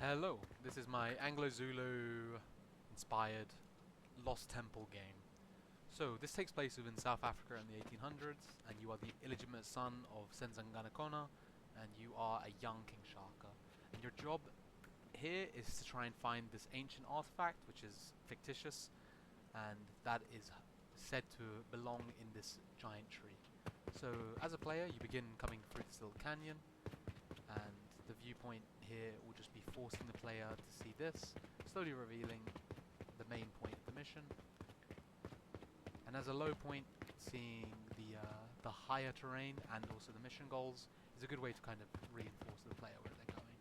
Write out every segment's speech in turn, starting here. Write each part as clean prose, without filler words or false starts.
Hello, this is my Anglo-Zulu inspired Lost Temple game. So, this takes place within South Africa in the 1800s, and you are the illegitimate son of Senzanganakona, and you are a young King Shaka. And your job here is to try and find this ancient artifact, which is fictitious, and that is said to belong in this giant tree. So, as a player, you begin coming through this little canyon, and the viewpoint here will just be forcing the player to see this, slowly revealing the main point of the mission. And as a low point, seeing the higher terrain and also the mission goals is a good way to kind of reinforce to the player where they're going.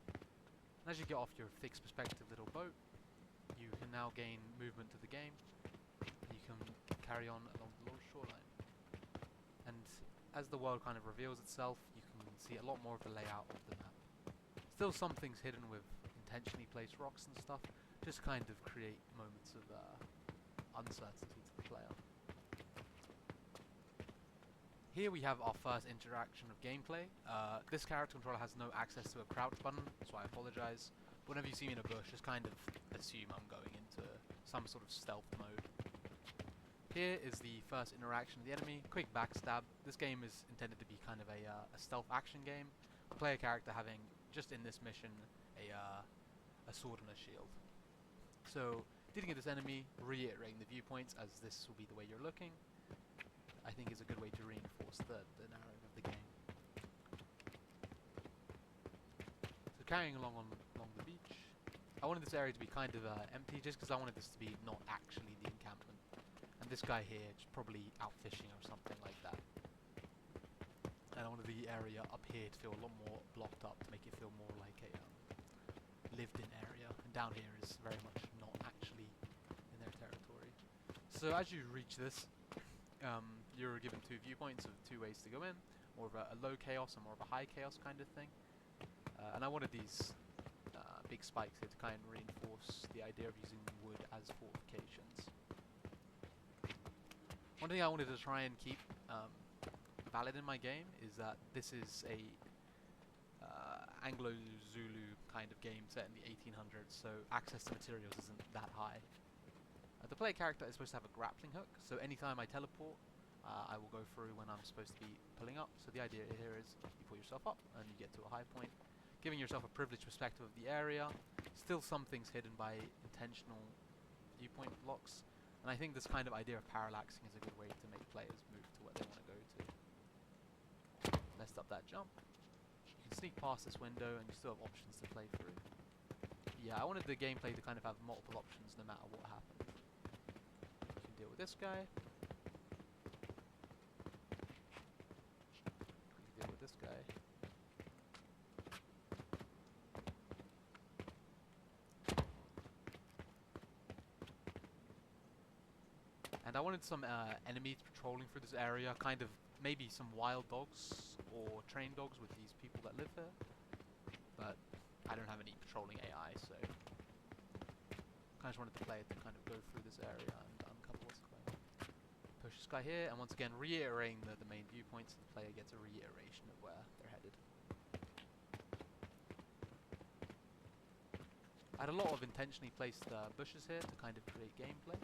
And as you get off your fixed perspective little boat, you can now gain movement to the game. You can carry on along the little shoreline. And as the world kind of reveals itself, you can see a lot more of the layout of the map. Still some things hidden with intentionally placed rocks and stuff, just kind of create moments of uncertainty to the player. Here we have our first interaction of gameplay. This character controller has no access to a crouch button, so I apologise. But whenever you see me in a bush, just kind of assume I'm going into some sort of stealth mode. Here is the first interaction with the enemy, quick backstab. This game is intended to be kind of a stealth action game. The player character having, just in this mission, a sword and a shield. So, dealing with this enemy, reiterating the viewpoints as this will be the way you're looking, I think is a good way to reinforce the narrative of the game. So carrying along the beach, I wanted this area to be kind of empty just because I wanted this to be not actually the encampment. And this guy here is probably out fishing or something like that. And I wanted the area up here to feel a lot more blocked up to make it feel more like a lived-in area. And down here is very much not actually in their territory. So as you reach this, you're given two viewpoints of two ways to go in. More of a low chaos and more of a high chaos kind of thing. And I wanted these big spikes here to kind of reinforce the idea of using wood as fortifications. One thing I wanted to try and keep valid in my game is that this is a Anglo-Zulu kind of game set in the 1800s, so access to materials isn't that high. The player character is supposed to have a grappling hook, so anytime I teleport, I will go through when I'm supposed to be pulling up. So the idea here is you pull yourself up and you get to a high point, giving yourself a privileged perspective of the area. Still some things hidden by intentional viewpoint blocks. And I think this kind of idea of parallaxing is a good way to make players move to where they want to go to. Messed up that jump. You can sneak past this window and you still have options to play through. Yeah, I wanted the gameplay to kind of have multiple options no matter what happened. You can deal with this guy. You can deal with this guy. And I wanted some enemies patrolling through this area, kind of maybe some wild dogs or trained dogs with these people that live here. But I don't have any patrolling AI, so I just wanted the player to kind of go through this area and uncover what's going on. Push this guy here, and once again reiterating the main viewpoints, so the player gets a reiteration of where they're headed. I had a lot of intentionally placed bushes here to kind of create gameplay.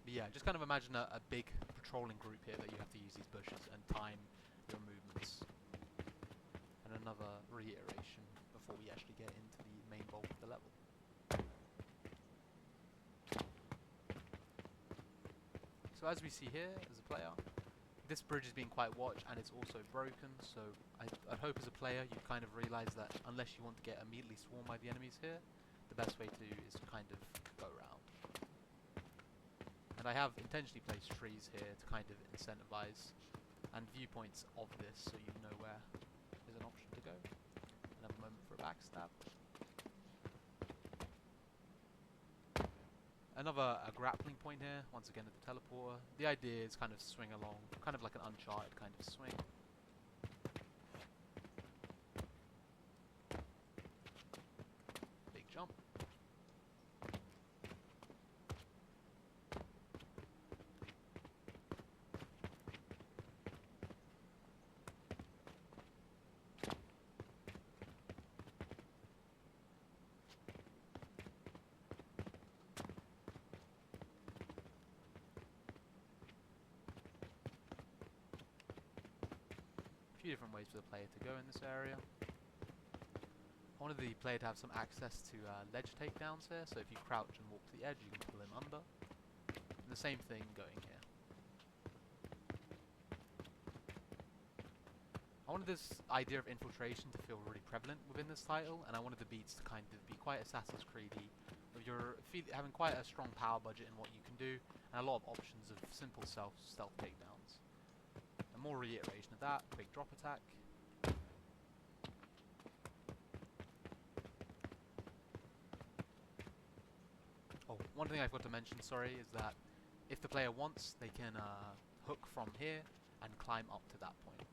But yeah, just kind of imagine a big patrolling group here that you have to use these bushes and time your movements. And another reiteration before we actually get into the main bulk of the level. So as we see here, as a player, this bridge is being quite watched and it's also broken, so I'd hope as a player you kind of realise that unless you want to get immediately swarmed by the enemies here, the best way to do is to kind of go around. And I have intentionally placed trees here to kind of incentivize and viewpoints of this so you know where there's an option to go. Another moment for a backstab. A grappling point here, once again at the teleporter. The idea is kind of swing along, kind of like an Uncharted kind of swing. Big jump. few different ways for the player to go in this area. I wanted the player to have some access to ledge takedowns here, so if you crouch and walk to the edge, you can pull him under. And the same thing going here. I wanted this idea of infiltration to feel really prevalent within this title, and I wanted the beats to kind of be quite Assassin's Creedy, with your having quite a strong power budget in what you can do, and a lot of options of simple stealth takedowns. And more reiteration of that, quick drop attack. Oh, one thing I forgot to mention, sorry, is that if the player wants, they can hook from here and climb up to that point.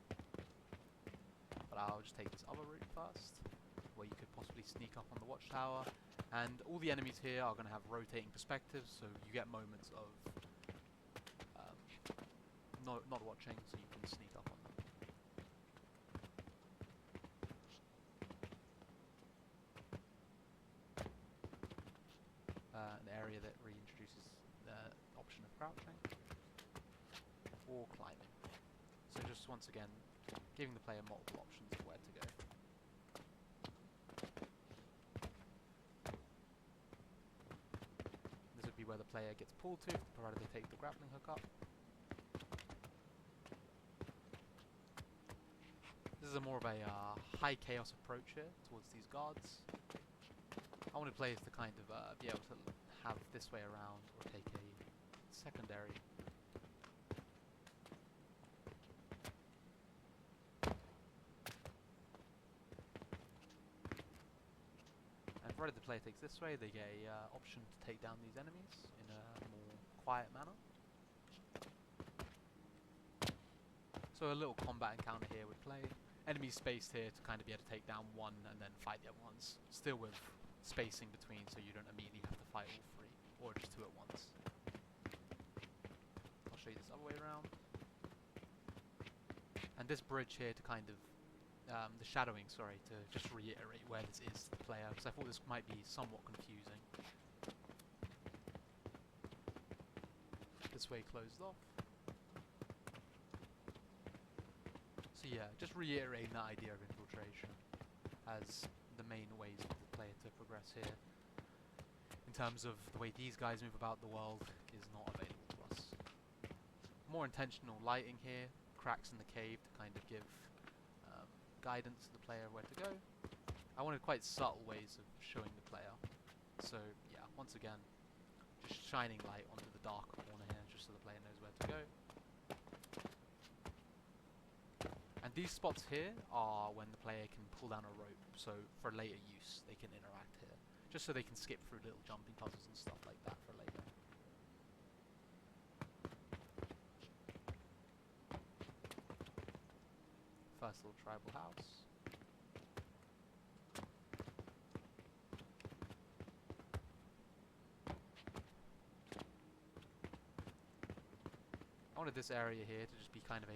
But I'll just take this other route first, where you could possibly sneak up on the watchtower. And all the enemies here are going to have rotating perspectives, so you get moments of not watching, so you can sneak up on them. An area that reintroduces the option of crouching or climbing. So just once again, giving the player multiple options of where to go. This would be where the player gets pulled to, provided they take the grappling hook up. This is a more of a high chaos approach here towards these guards. I wanted players to kind of be able to have this way around or take a secondary. And provided the player takes this way, they get a option to take down these enemies in a more quiet manner. So a little combat encounter here would play. Enemies spaced here to kind of be able to take down one and then fight the other ones. Still with spacing between, so you don't immediately have to fight all three, or just two at once. I'll show you this other way around. And this bridge here to kind of, the shadowing, sorry, to just reiterate where this is to the player, because I thought this might be somewhat confusing. This way closed off. So yeah, just reiterating that idea of infiltration as the main ways for the player to progress here. In terms of the way these guys move about the world is not available to us. More intentional lighting here, cracks in the cave to kind of give guidance to the player where to go. I wanted quite subtle ways of showing the player. So yeah, once again, just shining light onto the dark corner here just so the player knows where to go. And these spots here are when the player can pull down a rope, so for later use they can interact here. Just so they can skip through little jumping puzzles and stuff like that for later. First little tribal house. I wanted this area here to just be kind of a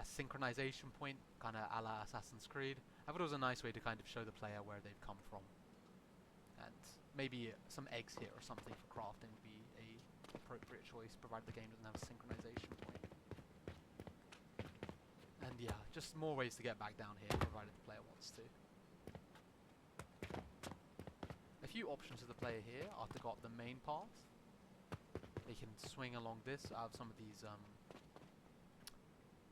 synchronization point, kind of a la Assassin's Creed. I thought it was a nice way to kind of show the player where they've come from. And maybe some eggs here or something for crafting would be a appropriate choice, provided the game doesn't have a synchronization point. And yeah, just more ways to get back down here, provided the player wants to. A few options to the player here are to go up the main path. They can swing along this out of some of these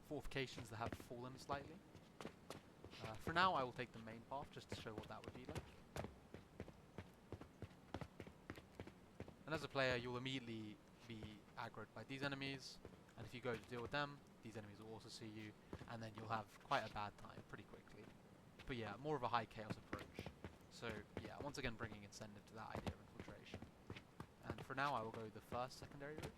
fortifications that have fallen slightly. For now I will take the main path just to show what that would be like. And as a player you'll immediately be aggroed by these enemies, and if you go to deal with them, these enemies will also see you, and then you'll have quite a bad time pretty quickly. But yeah, more of a high chaos approach. So yeah, once again bringing incentive to that idea of infiltration. And for now I will go the first secondary route.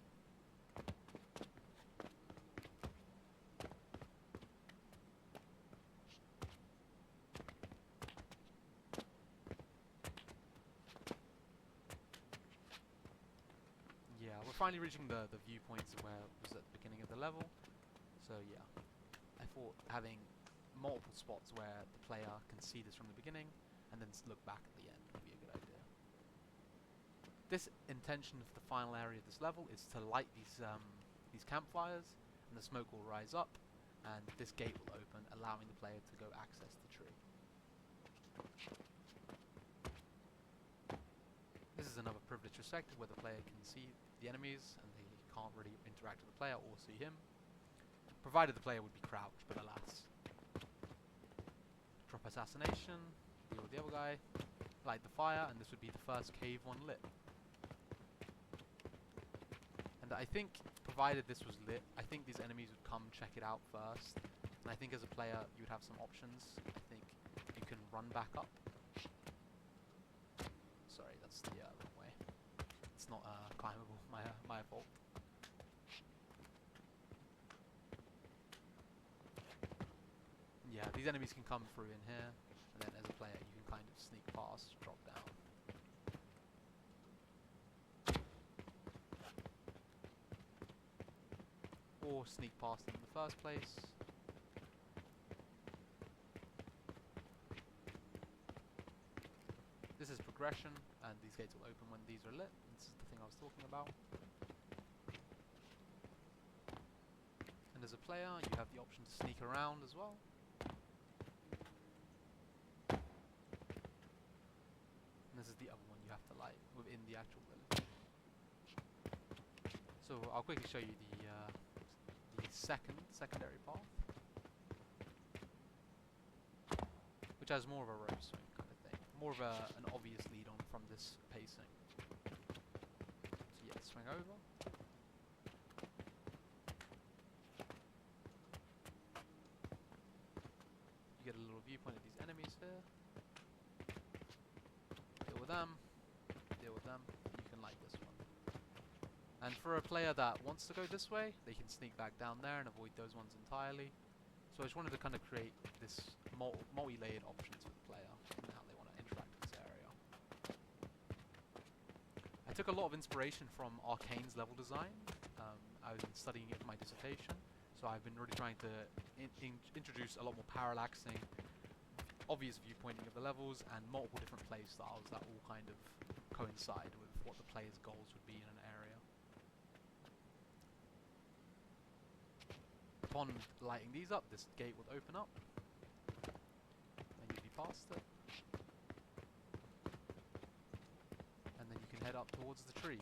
Finally reaching the viewpoints of where it was at the beginning of the level. So yeah, I thought having multiple spots where the player can see this from the beginning and then look back at the end would be a good idea. This intention of the final area of this level is to light these campfires, and the smoke will rise up, and this gate will open, allowing the player to go access the tree. This is another privileged perspective where the player can see the enemies and they can't really interact with the player or see him, provided the player would be crouched, but alas. Drop assassination, deal with the other guy, light the fire, and this would be the first cave one lit. And I think, provided this was lit, I think these enemies would come check it out first. And I think as a player, you would have some options. I think you can run back up. Sorry, that's the wrong way. It's not climbable, my fault. Yeah, these enemies can come through in here, and then as a player, you can kind of sneak past, drop down. Or sneak past them in the first place. This is progression, and these gates will open when these are lit. This is the thing I was talking about. And as a player, you have the option to sneak around as well. And this is the other one you have to light within the actual village. So I'll quickly show you the secondary path, which has more of a rope swing kind of thing, more of an obvious lead on from this pacing. So yeah, swing over. You get a little viewpoint of these enemies here. Deal with them. Deal with them. You can light this one. And for a player that wants to go this way, they can sneak back down there and avoid those ones entirely. So I just wanted to kind of create this multi-layered options for the player and how they want to interact with this area. I took a lot of inspiration from Arcane's level design. I was studying it for my dissertation, so I've been really trying to introduce a lot more parallaxing, obvious viewpointing of the levels, and multiple different play styles that all kind of coincide with what the player's goals would be in an area. Upon lighting these up, this gate would open up, and you'd be past it, and then you can head up towards the tree.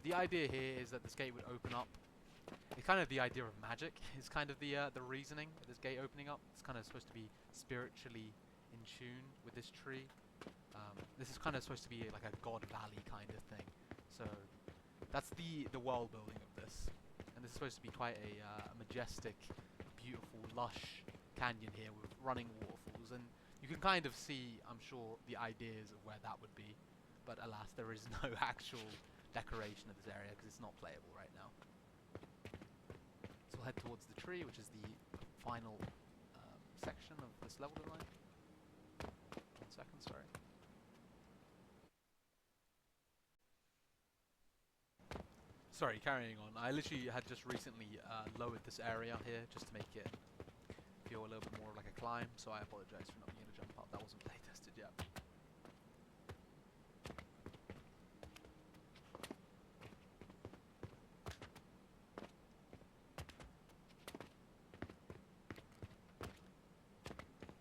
The idea here is that this gate would open up. It's kind of the idea of magic. It's kind of the reasoning of this gate opening up. It's kind of supposed to be spiritually in tune with this tree. This is kind of supposed to be like a God Valley kind of thing. So that's the world building of this. And this is supposed to be quite a majestic, beautiful, lush canyon here with running waterfalls. And you can kind of see, I'm sure, the ideas of where that would be. But alas, there is no actual decoration of this area because it's not playable right now. So we'll head towards the tree, which is the final section of this level design. 1 second, sorry. Sorry, carrying on. I literally had just recently lowered this area here just to make it feel a little bit more like a climb, so I apologize for not being able to jump up. That wasn't play tested yet.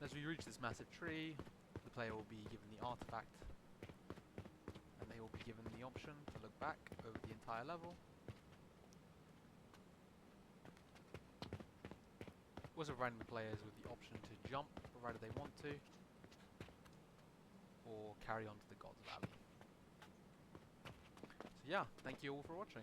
As we reach this massive tree, the player will be given the artifact, and they will be given the option to look back over the entire level. Also providing the players with the option to jump, provided they want to, or carry on to the God's Valley. So yeah, thank you all for watching.